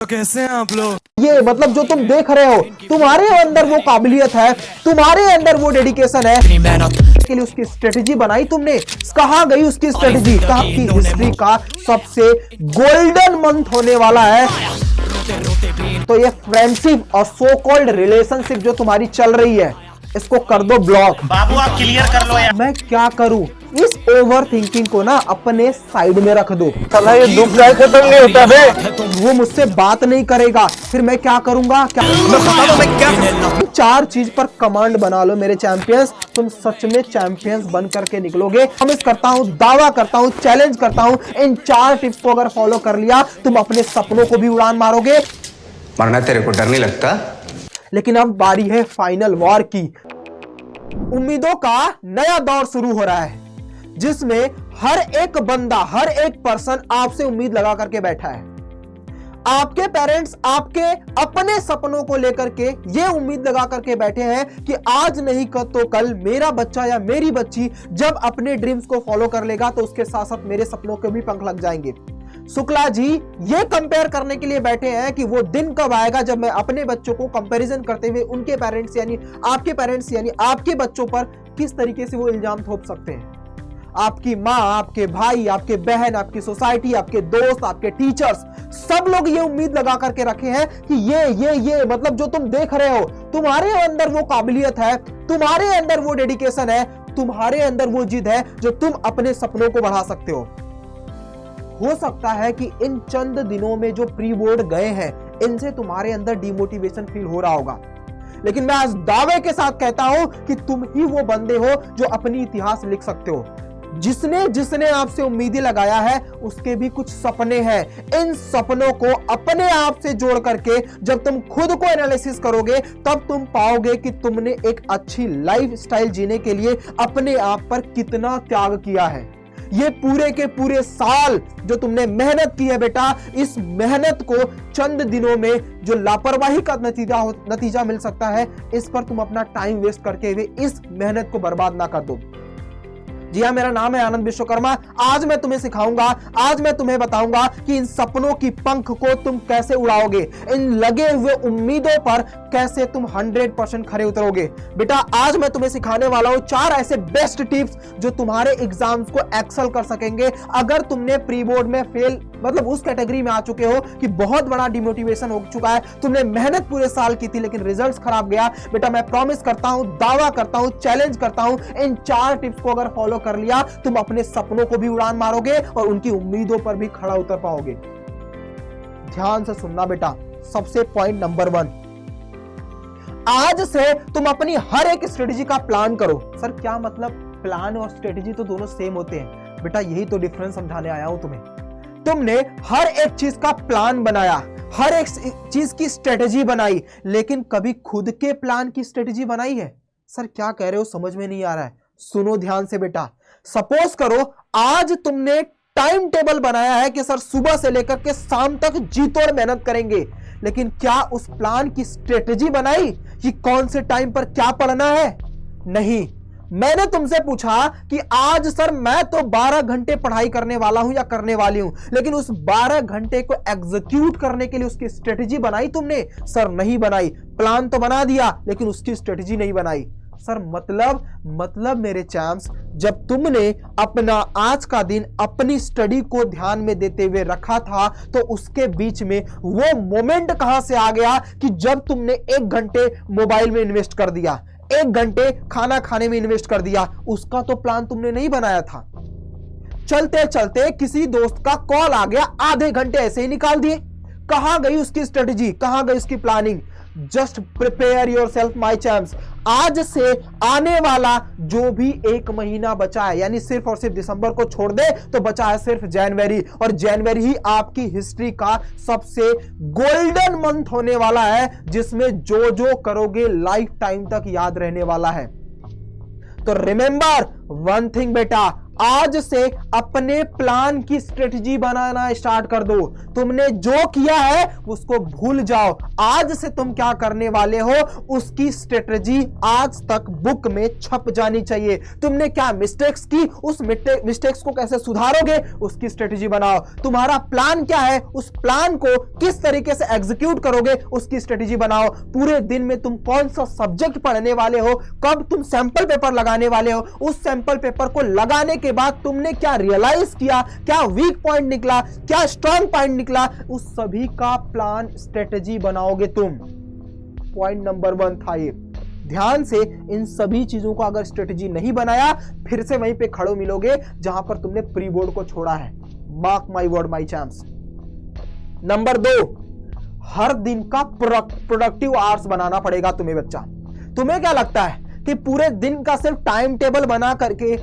तो कैसे हैं आप लोग? ये मतलब जो तुम देख रहे हो, तुम्हारे अंदर वो काबिलियत है, तुम्हारे अंदर वो डेडिकेशन है के लिए उसकी स्ट्रेटेजी बनाई तुमने। कहां गई उसकी स्ट्रेटेजी? कहां की हिस्ट्री का सबसे गोल्डन मंथ होने वाला है। तो ये फ्रेंडशिप और सो कॉल्ड रिलेशनशिप जो तुम्हारी चल रही है, इसको कर दो ब्लॉक। बाबू आप क्लियर कर लो यार। मैं क्या करूं? इस ओवर थिंकिंग को ना अपने साइड में रख दो। साला ये दुख का खत्म नहीं होता बे। वो मुझसे बात नहीं करेगा, फिर मैं क्या करूंगा? क्या मैं क्या 4 चीज पर कमांड बना लो मेरे चैंपियंस, तुम सच में चैंपियंस बन करके निकलोगे। प्रॉमिस करता हूं, दावा करता हूं, चैलेंज करता हूं, इन 4 टिप्स को अगर फॉलो कर लिया तुम अपने सपनों को भी उड़ान मारोगे। मरना तेरे को डर नहीं लगता? लेकिन अब बारी है फाइनल वॉर की। उम्मीदों का नया दौर शुरू हो रहा है, जिसमें हर एक बंदा, हर एक पर्सन आपसे उम्मीद लगा करके बैठा है। आपके पेरेंट्स आपके अपने सपनों को लेकर के ये उम्मीद लगा करके बैठे हैं कि आज नहीं तो कल मेरा बच्चा या मेरी बच्ची जब अपने ड्रीम्स को फॉलो कर लेगा तो उसके साथ साथ मेरे सपनों के भी पंख लग जाएंगे। शुक्ला जी ये कंपेयर करने के लिए बैठे हैं कि वो दिन कब आएगा जब मैं अपने बच्चों को कंपैरिजन करते हुए उनके पेरेंट्स यानी आपके बच्चों पर किस तरीके से वो इल्जाम थोप सकते हैं। आपकी माँ, आपके भाई, आपके बहन, आपकी सोसाइटी, आपके दोस्त, आपके टीचर्स, सब लोग ये उम्मीद लगा करके रखे हैं कि ये मतलब जो तुम देख रहे हो, तुम्हारे अंदर वो काबिलियत है, तुम्हारे अंदर वो डेडिकेशन है, तुम्हारे अंदर वो जिद है जो तुम अपने सपनों को बढ़ा सकते हो सकता है कि इन चंद दिनों में जो प्री बोर्ड गए हैं, इनसे तुम्हारे अंदर डिमोटिवेशन फील हो रहा होगा, लेकिन मैं आज दावे के साथ कहता हूं कि तुम ही वो बंदे हो जो अपनी इतिहास लिख सकते हो। जिसने आपसे उम्मीदें लगाया है उसके भी कुछ सपने हैं। इन सपनों को अपने आप से जोड़ करके जब तुम खुद को एनालिसिस करोगे तब तुम पाओगे कि तुमने एक अच्छी लाइफ स्टाइल जीने के लिए अपने आप पर कितना त्याग किया है। ये पूरे के पूरे साल जो तुमने मेहनत की है बेटा, इस मेहनत को चंद दिनों में जो लापरवाही का नतीजा मिल सकता है, इस पर तुम अपना टाइम वेस्ट करके हुए इस मेहनत को बर्बाद ना कर दो। जी हाँ, मेरा नाम है आनंद विश्वकर्मा। आज मैं तुम्हें सिखाऊंगा, आज मैं तुम्हें बताऊंगा कि इन सपनों की पंख को तुम कैसे उड़ाओगे, इन लगे हुए उम्मीदों पर कैसे तुम 100% खरे उतरोगे। बेटा आज मैं तुम्हें सिखाने वाला हूं 4 ऐसे बेस्ट टिप्स जो तुम्हारे एग्जाम्स को एक्सेल कर सकेंगे। अगर तुमने प्री बोर्ड में फेल मतलब उस कैटेगरी में आ चुके हो कि बहुत बड़ा डिमोटिवेशन हो चुका है, तुमने मेहनत पूरे साल की थी लेकिन रिजल्ट्स खराब गया, बेटा मैं प्रॉमिस करता हूं, दावा करता हूं, चैलेंज करता हूं, इन 4 टिप्स को अगर फॉलो कर लिया तुम अपने सपनों को भी उड़ान मारोगे और उनकी उम्मीदों पर भी खड़ा उतर पाओगे। ध्यान से सुनना बेटा। सबसे पॉइंट नंबर 1, आज से तुम अपनी हर एक स्ट्रेटेजी का प्लान करो। सर क्या मतलब? प्लान और स्ट्रेटेजी तो दोनों सेम होते हैं बेटा, यही तो डिफरेंस समझाने आया हूं तुम्हें। तुमने हर एक चीज का प्लान बनाया, हर एक चीज की स्ट्रेटेजी बनाई, लेकिन कभी खुद के प्लान की स्ट्रेटेजी बनाई है? सर क्या कह रहे हो, समझ में नहीं आ रहा है। सुनो ध्यान से बेटा। सपोज करो आज तुमने टाइम टेबल बनाया है कि सर सुबह से लेकर के शाम तक जी तोड़ मेहनत करेंगे, लेकिन क्या उस प्लान की स्ट्रेटेजी बनाई कि कौन से टाइम पर क्या पढ़ना है? नहीं। मैंने तुमसे पूछा कि आज सर मैं तो 12 घंटे पढ़ाई करने वाला हूं या करने वाली हूं, लेकिन उस 12 घंटे को एग्जीक्यूट करने के लिए उसकी स्ट्रेटेजी बनाई तुमने? सर नहीं बनाई। प्लान तो बना दिया लेकिन उसकी स्ट्रेटेजी नहीं बनाई। सर मतलब मेरे चैम्प्स, जब तुमने अपना आज का दिन अपनी स्टडी को ध्यान में देते हुए रखा था तो उसके बीच में वो मोमेंट कहां से आ गया कि जब तुमने 1 घंटे मोबाइल में इन्वेस्ट कर दिया, 1 घंटे खाना खाने में इन्वेस्ट कर दिया? उसका तो प्लान तुमने नहीं बनाया था। चलते चलते किसी दोस्त का कॉल आ गया, आधे घंटे ऐसे ही निकाल दिए। कहां गई उसकी स्ट्रेटेजी, कहां गई उसकी planning? Just prepare yourself my champs. आज से आने वाला जो भी 1 महीना बचा है, यानी सिर्फ और सिर्फ दिसंबर को छोड़ दे तो बचा है सिर्फ जनवरी, और जनवरी ही आपकी हिस्ट्री का सबसे गोल्डन मंथ होने वाला है, जिसमें जो करोगे लाइफ टाइम तक याद रहने वाला है। तो रिमेंबर वन थिंग बेटा, आज से अपने प्लान की स्ट्रेटजी बनाना स्टार्ट कर दो। तुमने जो किया है उसको भूल जाओ। आज से तुम क्या करने वाले हो उसकी स्ट्रेटजी आज तक बुक में छप जानी चाहिए। तुमने क्या मिस्टेक्स की, उस मिस्टेक्स को कैसे सुधारोगे उसकी स्ट्रेटजी बनाओ। तुम्हारा प्लान क्या है, उस प्लान को किस तरीके से एग्जीक्यूट करोगे उसकी स्ट्रेटजी बनाओ। पूरे दिन में तुम कौन सा सब्जेक्ट पढ़ने वाले हो, कब तुम सैंपल पेपर लगाने वाले हो, उस सैंपल पेपर को लगाने के बाद तुमने क्या रियलाइज किया, क्या वीक पॉइंट निकला, क्या स्ट्रॉन्ग पॉइंट निकला, उस सभी का प्लान स्ट्रेटजी बनाओगे तुम। पॉइंट नंबर 1 था ये। ध्यान से इन सभी चीजों को अगर स्ट्रेटजी नहीं बनाया फिर से वहीं पे खड़े मिलोगे जहां पर तुमने प्री बोर्ड को छोड़ा है। Mark my word my champs. Number 2, हर दिन का प्रोडक्टिव आवर्स बनाना पड़ेगा तुम्हें बच्चा। तुम्हें क्या लगता है कि पूरे दिन का सिर्फ टाइम टेबल बना करके,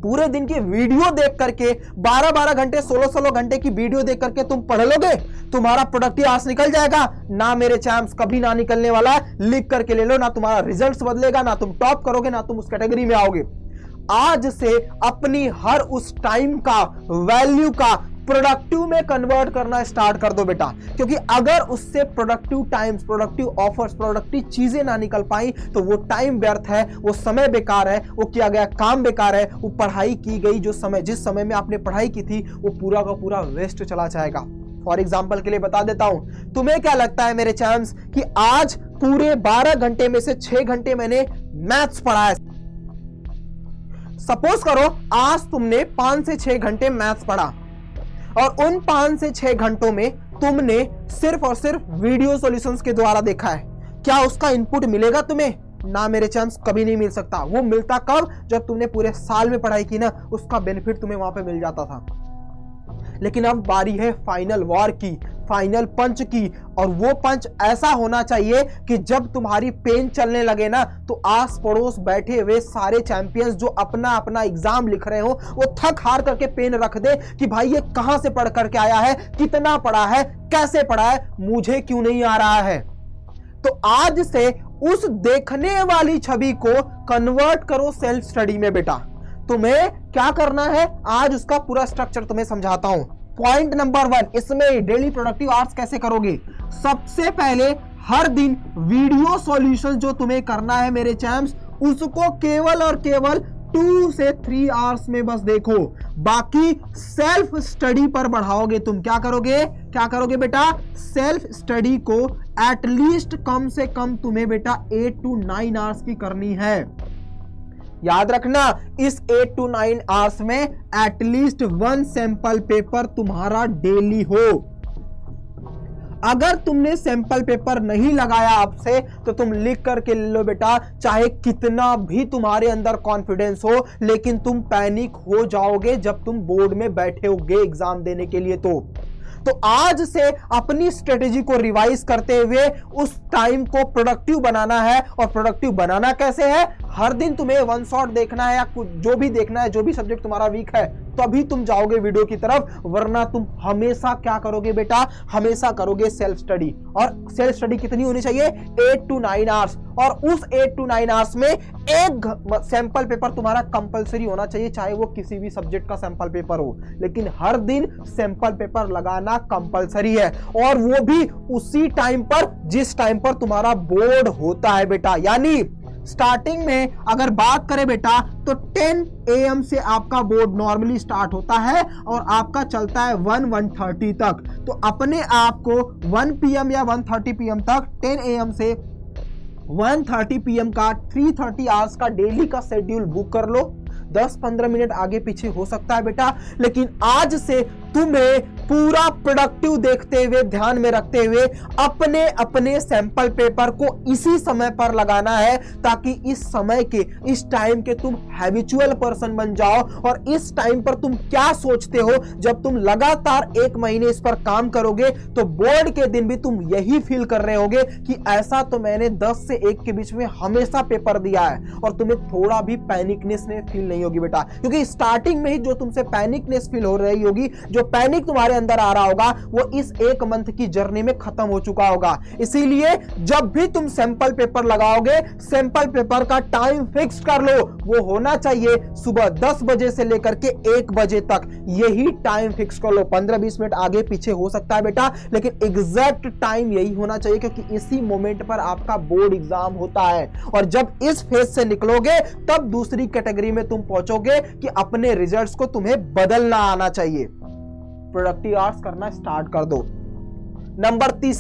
पूरे दिन की वीडियो देख करके, 12-12 घंटे 16-16 घंटे की वीडियो देख करके तुम पढ़ लोगे, तुम्हारा प्रोडक्टिव आवर्स निकल जाएगा? ना मेरे चैम्प्स, कभी ना निकलने वाला। लिख करके ले लो, ना तुम्हारा रिजल्ट्स बदलेगा, ना तुम टॉप करोगे, ना तुम उस कैटेगरी में आओगे। आज से अपनी हर उस टाइम का वैल्यू का प्रोडक्टिव में कन्वर्ट करना स्टार्ट कर दो बेटा, क्योंकि अगर उससे productive times, productive offers, productive चीजें ना निकल पाई तो वो टाइम व्यर्थ है, वो समय बेकार है, वो किया गया काम बेकार है, वो पढ़ाई की गई जो समय, जिस समय में आपने पढ़ाई की थी वो पूरा का पूरा वेस्ट चला जाएगा। फॉर एग्जाम्पल के लिए बता देता हूं, तुम्हें क्या लगता है मेरे चैम्प्स कि आज पूरे 12 घंटे में से 6 घंटे मैंने मैथ्स पढ़ा है। सपोज करो आज तुमने 5 से 6 घंटे मैथ्स पढ़ा और उन 5 से 6 घंटों में तुमने सिर्फ और सिर्फ वीडियो सॉल्यूशंस के द्वारा देखा है। क्या उसका इनपुट मिलेगा तुम्हें? ना मेरे चांस, कभी नहीं मिल सकता। वो मिलता कब? जब तुमने पूरे साल में पढ़ाई की ना, उसका बेनिफिट तुम्हें वहां पे मिल जाता था। लेकिन अब बारी है फाइनल वॉर की, फाइनल पंच की, और वो पंच ऐसा होना चाहिए कि जब तुम्हारी पेन चलने लगे ना तो आस पड़ोस बैठे हुए सारे चैंपियंस जो अपना अपना एग्जाम लिख रहे हो वो थक हार करके पेन रख दे कि भाई ये कहां से पढ़ करके आया है, कितना पढ़ा है, कैसे पढ़ा है, मुझे क्यों नहीं आ रहा है। तो आज से उस देखने वाली छवि को कन्वर्ट करो सेल्फ स्टडी में बेटा। तुम्हें क्या करना है आज उसका पूरा स्ट्रक्चर तुम्हें समझाता हूं। पॉइंट नंबर 1, इसमें डेली प्रोडक्टिव आवर्स कैसे करोगे। सबसे पहले हर दिन वीडियो सॉल्यूशन जो तुम्हें करना है मेरे चैम्प्स, उसको केवल और केवल 2 से 3 आवर्स में बस देखो। बाकी सेल्फ स्टडी पर बढ़ाओगे तुम। क्या करोगे बेटा? सेल्फ स्टडी को एटलीस्ट कम से कम तुम्हें बेटा 8 to 9 आवर्स की करनी है। याद रखना, इस 8 to 9 आवर्स में एटलीस्ट 1 सैंपल पेपर तुम्हारा डेली हो। अगर तुमने सैंपल पेपर नहीं लगाया आपसे तो तुम लिख करके ले लो बेटा, चाहे कितना भी तुम्हारे अंदर कॉन्फिडेंस हो, लेकिन तुम पैनिक हो जाओगे जब तुम बोर्ड में बैठे होगे एग्जाम देने के लिए। तो आज से अपनी स्ट्रेटेजी को रिवाइज करते हुए उस टाइम को प्रोडक्टिव बनाना है। और प्रोडक्टिव बनाना कैसे है? हर दिन तुम्हें 1 शॉट देखना है या कुछ जो भी देखना है, जो भी सब्जेक्ट तुम्हारा वीक है, तभी तुम जाओगे वीडियो की तरफ, वरना तुम हमेशा क्या करोगे बेटा? हमेशा करोगे सेल्फ स्टडी। और सेल्फ स्टडी कितनी होनी चाहिए? 8 to 9 आवर्स। और उस 8 to 9 आवर्स में एक सैंपल पेपर तुम्हारा कंपलसरी होना चाहिए, चाहे वो किसी भी सब्जेक्ट का सैंपल पेपर हो, लेकिन हर दिन सैंपल पेपर लगाना कंपलसरी है। और वो भी उसी टाइम पर जिस टाइम पर तुम्हारा बोर्ड होता है बेटा। यानी स्टार्टिंग में अगर बात करें बेटा तो 10 AM से आपका बोर्ड नॉर्मली स्टार्ट होता है और आपका चलता है 1-1:30 तक। तो अपने आप को 1 PM या 1:30 PM तक, 10 AM से 1:30 PM का 3:30 आवर्स का डेली का शेड्यूल बुक कर लो। 10-15 मिनट आगे पीछे हो सकता है बेटा, लेकिन आज से तुम्हें पूरा प्रोडक्टिव देखते हुए, ध्यान में रखते हुए अपने अपने सैंपल पेपर को इसी समय पर लगाना है, ताकि इस समय के, इस टाइम के तुम हैबिचुअल पर्सन बन जाओ। और इस टाइम पर तुम क्या सोचते हो, जब तुम लगातार 1 महीने इस पर काम करोगे तो बोर्ड के दिन भी तुम यही फील कर रहे होगे कि ऐसा तो मैंने 10 से 1 के बीच में हमेशा पेपर दिया है। और तुम्हें थोड़ा भी पैनिकनेस फील नहीं होगी बेटा, क्योंकि स्टार्टिंग में ही जो तुमसे पैनिकनेस फील हो रही होगी, जो पैनिक तुम्हारे अंदर आ रहा होगा वो इस 1 मंथ की जर्नी में खत्म हो चुका होगा। इसीलिए जब भी तुम सैंपल पेपर लगाओगे, सैंपल पेपर का टाइम फिक्स कर लो। वो होना चाहिए सुबह 10 बजे से लेकर के 1 बजे तक। यही टाइम फिक्स कर लो। 15-20 मिनट आगे पीछे हो सकता है बेटा, लेकिन एग्जैक्ट टाइम यही होना चाहिए, क्योंकि इसी मोमेंट पर आपका बोर्ड एग्जाम होता है। और जब इस फेज से निकलोगे तब दूसरी कैटेगरी में तुम पहुंचोगे कि अपने रिजल्ट्स को तुम्हें बदलना आना चाहिए। प्रोडक्टिव आवर्स करना स्टार्ट कर दो। नंबर 3,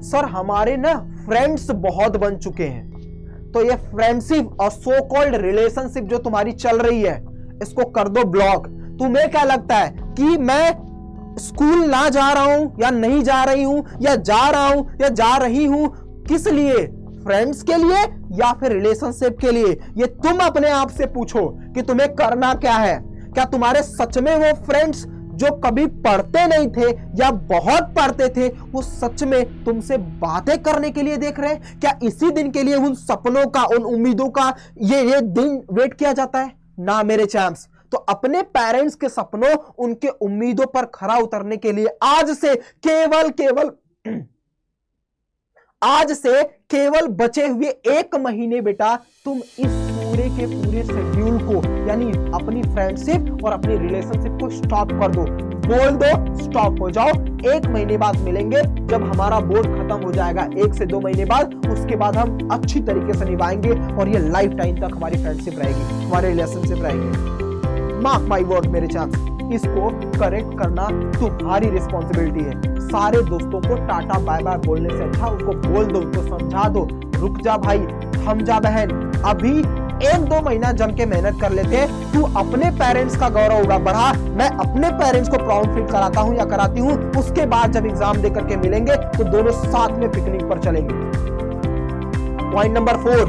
सर हमारे ना फ्रेंड्स बहुत बन चुके हैं, तो ये फ्रेंडशिप और सो कॉल्ड रिलेशनशिप जो तुम्हारी चल रही है इसको कर दो ब्लॉक। तुम्हें क्या लगता है कि मैं स्कूल ना जा रहा हूं या नहीं जा रही हूं, या जा रहा हूं या जा रही हूं, किस लिए? फ्रेंड्स के लिए या फिर रिलेशनशिप के लिए? ये तुम अपने आप से पूछो कि तुम्हें करना क्या है। क्या तुम्हारे सच में वो फ्रेंड्स जो कभी पढ़ते नहीं थे या बहुत पढ़ते थे, वो सच में तुमसे बातें करने के लिए देख रहे हैं? क्या इसी दिन के लिए उन सपनों का, उन उम्मीदों का ये दिन वेट किया जाता है? ना मेरे चैम्प्स। तो अपने पेरेंट्स के सपनों, उनके उम्मीदों पर खरा उतरने के लिए आज से केवल बचे हुए 1 महीने बेटा तुम इस पूरे के पूरे शेड्यूल को, यानी अपनी फ्रेंडशिप और अपनी रिलेशनशिप को स्टॉप कर दो। बोल दो स्टॉप हो जाओ। 1 महीने बाद मिलेंगे जब हमारा बोर्ड खत्म हो जाएगा, 1 से 2 महीने बाद। उसके बाद हम अच्छी तरीके से निभाएंगे और ये लाइफ टाइम तक हमारी फ्रेंडशिप रहेगी, हमारे रिलेशनशिप रहेंगे। मार्क माई वर्ड मेरे चांस, इसको करेक्ट करना तुम्हारी रिस्पॉन्सिबिलिटी है। सारे दोस्तों को टाटा बाय बाय बोलने से अच्छा उनको बोल दो, उनको समझा दो, रुक जा भाई, थम जा बहन, अभी 1-2 महीना जम के मेहनत कर लेते। तू अपने पेरेंट्स का गौरव बढ़ा, मैं अपने पेरेंट्स को प्राउड फील कराता हूं या कराती हूं। उसके बाद जब एग्जाम देकर के मिलेंगे तो दोनों साथ में पिकनिक पर चलेंगे। पॉइंट नंबर 4,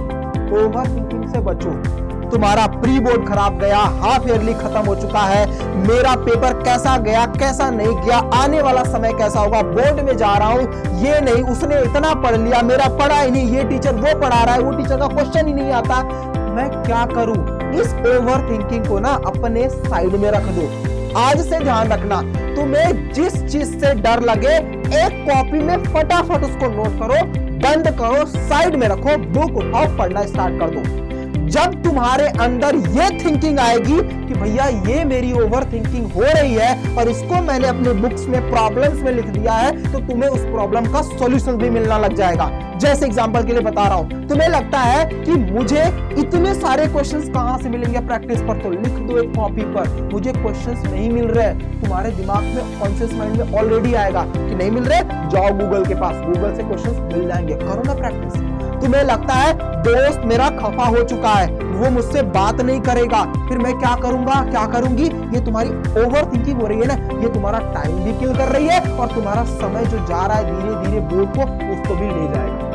ओवर थिंकिंग से बचो। तुम्हारा प्री बोर्ड खराब गया, हाफ ईयरली खत्म हो चुका है, मेरा पेपर कैसा गया कैसा नहीं गया, आने वाला समय कैसा होगा, बोर्ड में जा रहा हूं, ये नहीं उसने इतना पढ़ लिया, मेरा पढ़ा ही नहीं, ये टीचर वो पढ़ा रहा है, वो टीचर का क्वेश्चन ही नहीं आता, मैं क्या करूं? इस ओवर थिंकिंग को ना अपने साइड में रख दो। आज से ध्यान रखना, तुम्हें जिस चीज से डर लगे एक कॉपी में फटाफट उसको नोट करो, बंद करो, साइड में रखो, बुक उठाओ, पढ़ना स्टार्ट कर दो। जब तुम्हारे अंदर ये थिंकिंग आएगी कि भैया ये मेरी ओवर थिंकिंग हो रही है और इसको मैंने अपने बुक्स में प्रॉब्लम्स में लिख दिया है, तो तुम्हें उस प्रॉब्लम का सॉल्यूशन भी मिलना लग जाएगा। जैसे एग्जांपल के लिए बता रहा हूं, तुम्हें लगता है कि मुझे इतने सारे क्वेश्चंस कहां से मिलेंगे प्रैक्टिस पर, तो लिख दो एक कॉपी पर, मुझे क्वेश्चंस नहीं मिल रहे। तुम्हारे दिमाग में कॉन्शियस माइंड में ऑलरेडी आएगा कि नहीं मिल रहे, जाओ गूगल के पास, गूगल से क्वेश्चंस मिल जाएंगे, करो ना प्रैक्टिस। तुम्हें लगता है दोस्त मेरा खफा हो चुका है, वो मुझसे बात नहीं करेगा, फिर मैं क्या करूंगा क्या करूंगी, ये तुम्हारी ओवर थिंकिंग हो रही है ना, ये तुम्हारा टाइम भी किल कर रही है और तुम्हारा समय जो जा रहा है धीरे धीरे बोर्ड को, उसको भी ले जाएगा।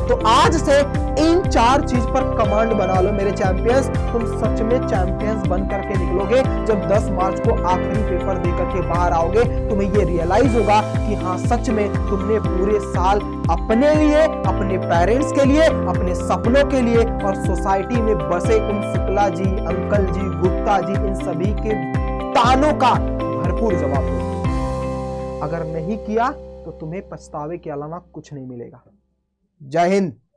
तो आज से इन 4 चीज पर कमांड बना लो मेरे चैंपियंस। तुम सच में चैंपियंस बन करके निकलोगे। जब 10 मार्च को आखिरी पेपर देकर के बाहर आओगे, तुम्हें ये रियलाइज होगा कि हाँ सच में तुमने पूरे साल अपने लिए, अपने पेरेंट्स के लिए, अपने सपनों के लिए और सोसाइटी में बसे उन शुक्ला जी, अंकल जी, गुप्ता जी, इन सभी के तानों का भरपूर जवाब दो। अगर नहीं किया तो तुम्हें पछतावे के अलावा कुछ नहीं मिलेगा। जय हिंद।